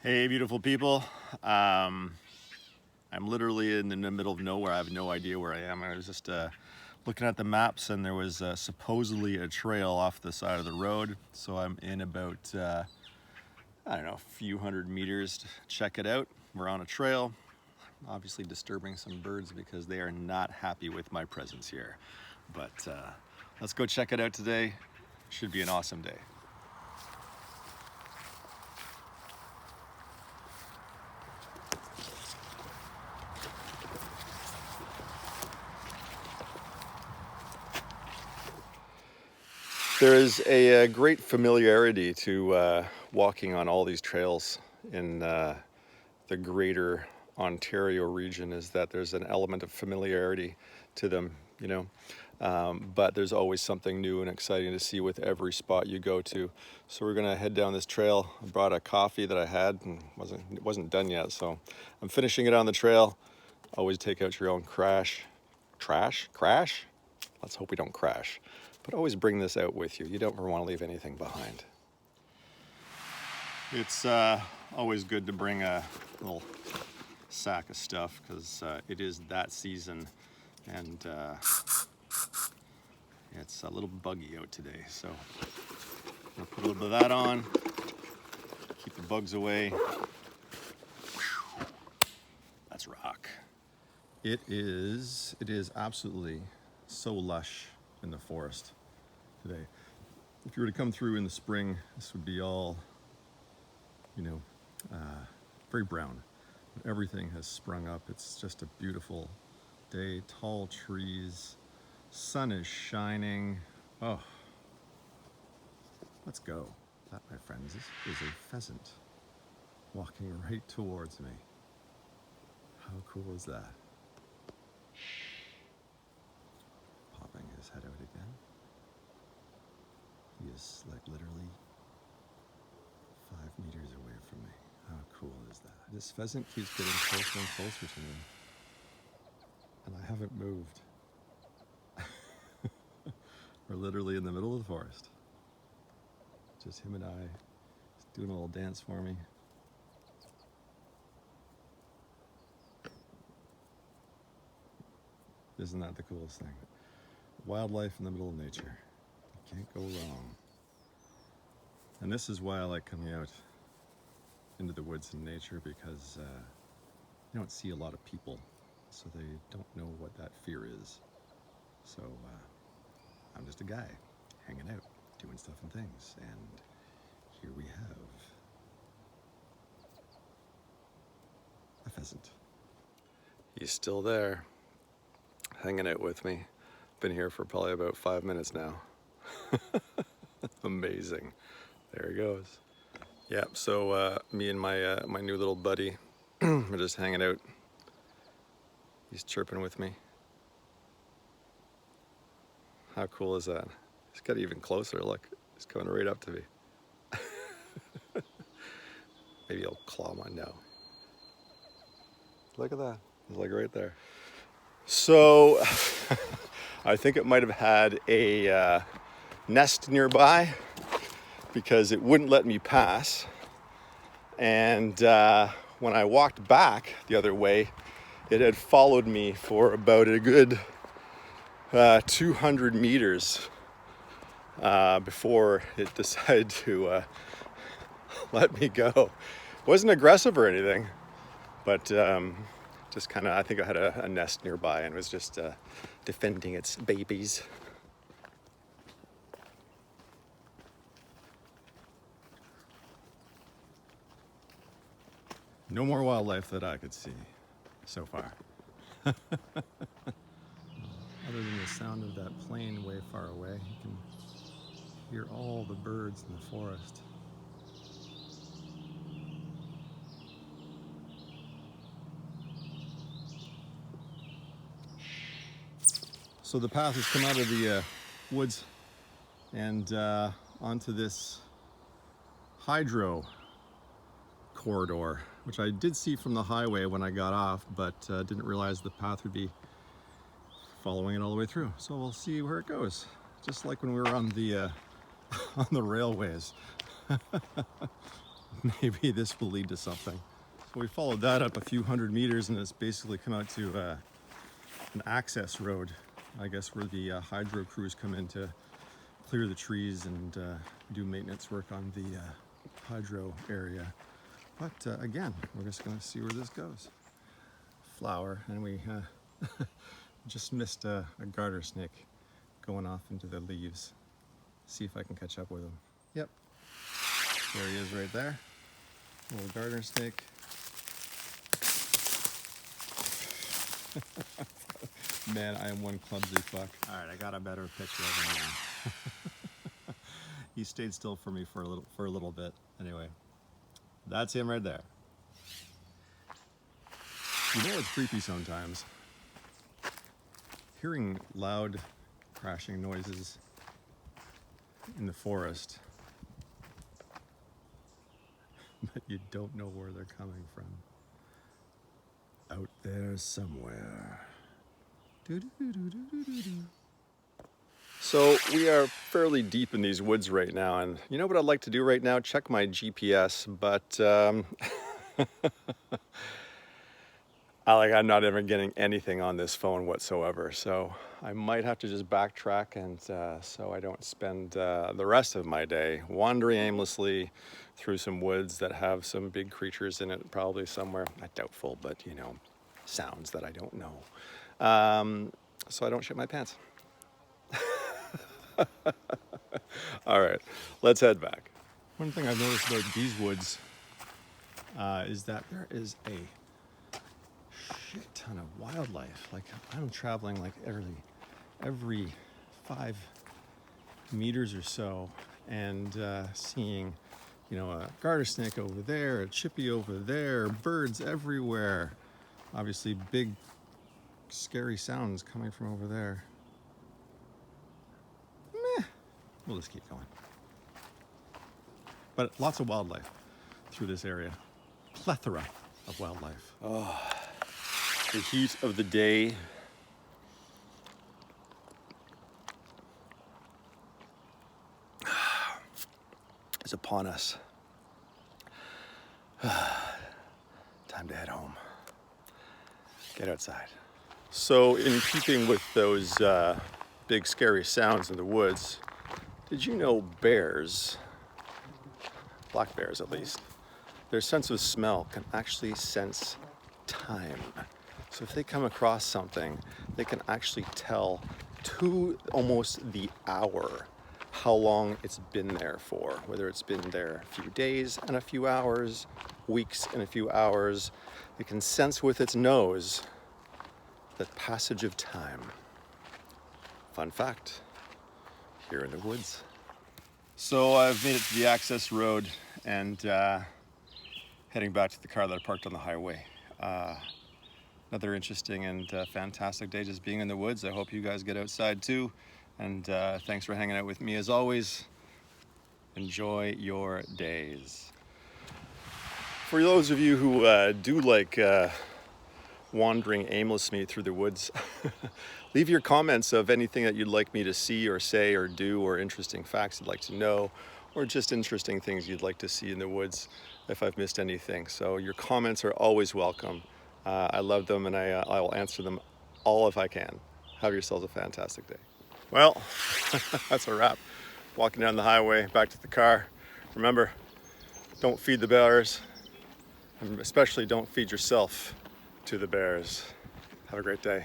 Hey, beautiful people. I'm literally in the middle of nowhere. I have no idea where I am. I was just looking at the maps, and there was supposedly a trail off the side of the road. So I'm in about, I don't know, a few hundred meters to check it out. We're on a trail, obviously disturbing some birds because they are not happy with my presence here. But let's go check it out today. Should be an awesome day. There is a great familiarity to walking on all these trails in the greater Ontario region, is that there's an element of familiarity to them, you know. But there's always something new and exciting to see with every spot you go to. So we're gonna head down this trail. I brought a coffee that I had and it wasn't done yet, so I'm finishing it on the trail. Always take out your own crash. Let's hope we don't crash. But always bring this out with you. You don't ever want to leave anything behind. It's always good to bring a little sack of stuff because it is that season, and it's a little buggy out today. So I'm gonna put a little bit of that on, keep the bugs away. That's rock. It is absolutely so lush in the forest today. If you were to come through in the spring, this would be all, you know, very brown. But everything has sprung up. It's just a beautiful day. Tall trees, sun is shining. Oh, let's go. That, my friends, is a pheasant walking right towards me. How cool is that? Popping his head out again. He is like literally 5 meters away from me. How cool is that? This pheasant keeps getting closer and closer to me, and I haven't moved. We're literally in the middle of the forest. Just him and I. He's doing a little dance for me. Isn't that the coolest thing? Wildlife in the middle of nature. You can't go wrong. And this is why I like coming out into the woods and nature, because you don't see a lot of people, so they don't know what that fear is. So I'm just a guy hanging out, doing stuff and things, and here we have a pheasant. He's still there, hanging out with me. Been here for probably about 5 minutes now. Amazing. There he goes. Yeah, so me and my my new little buddy, we're just hanging out. He's chirping with me. How cool is that? He's got even closer, look. He's coming right up to me. Maybe he'll claw my nose. Look at that. He's like right there. So, I think it might have had a nest nearby because it wouldn't let me pass. And when I walked back the other way, it had followed me for about a good 200 meters before it decided to let me go. It wasn't aggressive or anything, but just kind of, I think I had a nest nearby and was just defending its babies. No more wildlife that I could see so far. Other than the sound of that plane way far away, you can hear all the birds in the forest. So the path has come out of the woods and onto this hydro corridor, which I did see from the highway when I got off, but didn't realize the path would be following it all the way through. So we'll see where it goes. Just like when we were on the railways. maybe this will lead to something. So we followed that up a few hundred meters, and it's basically come out to an access road, I guess, where the hydro crews come in to clear the trees and do maintenance work on the hydro area. But again, we're just gonna see where this goes. Flower, and we just missed a garter snake going off into the leaves. See if I can catch up with him. Yep, there he is right there. Little garter snake. Man, I am one clumsy fuck. All right, I got a better picture of him now. He stayed still for me for a little bit. Anyway, that's him right there. You know it's creepy sometimes? Hearing loud crashing noises in the forest, but you don't know where they're coming from. Out there somewhere. So we are fairly deep in these woods right now, and you know what I'd like to do right now? Check my GPS, but I'm not ever getting anything on this phone whatsoever, so I might have to just backtrack, and so I don't spend the rest of my day wandering aimlessly through some woods that have some big creatures in it, probably somewhere, not doubtful, but you know, sounds that I don't know. So I don't shit my pants. All right, let's head back. One thing I've noticed about these woods is that there is a shit ton of wildlife. Like, I'm traveling like every 5 meters or so, and seeing, you know, a garter snake over there, a chippy over there, birds everywhere. Obviously big scary sounds coming from over there. Meh. We'll just keep going. But lots of wildlife through this area. Plethora of wildlife. Oh. The heat of the day is upon us. Time to head home. Get outside. So, in keeping with those big scary sounds in the woods, did you know bears, black bears at least, their sense of smell can actually sense time? So if they come across something, they can actually tell to almost the hour how long it's been there for, whether it's been there a few days and a few hours, weeks and a few hours. They can sense with its nose the passage of time. Fun fact, here in the woods. So I've made it to the access road and heading back to the car that I parked on the highway. Another interesting and fantastic day just being in the woods. I hope you guys get outside too. And thanks for hanging out with me as always. Enjoy your days. For those of you who do like wandering aimlessly through the woods, leave your comments of anything that you'd like me to see or say or do, or interesting facts you'd like to know, or just interesting things you'd like to see in the woods if I've missed anything. So your comments are always welcome. I love them, and I will answer them all if I can. Have yourselves a fantastic day. Well, that's a wrap. Walking down the highway, back to the car. Remember, don't feed the bears, and especially don't feed yourself to the bears. Have a great day.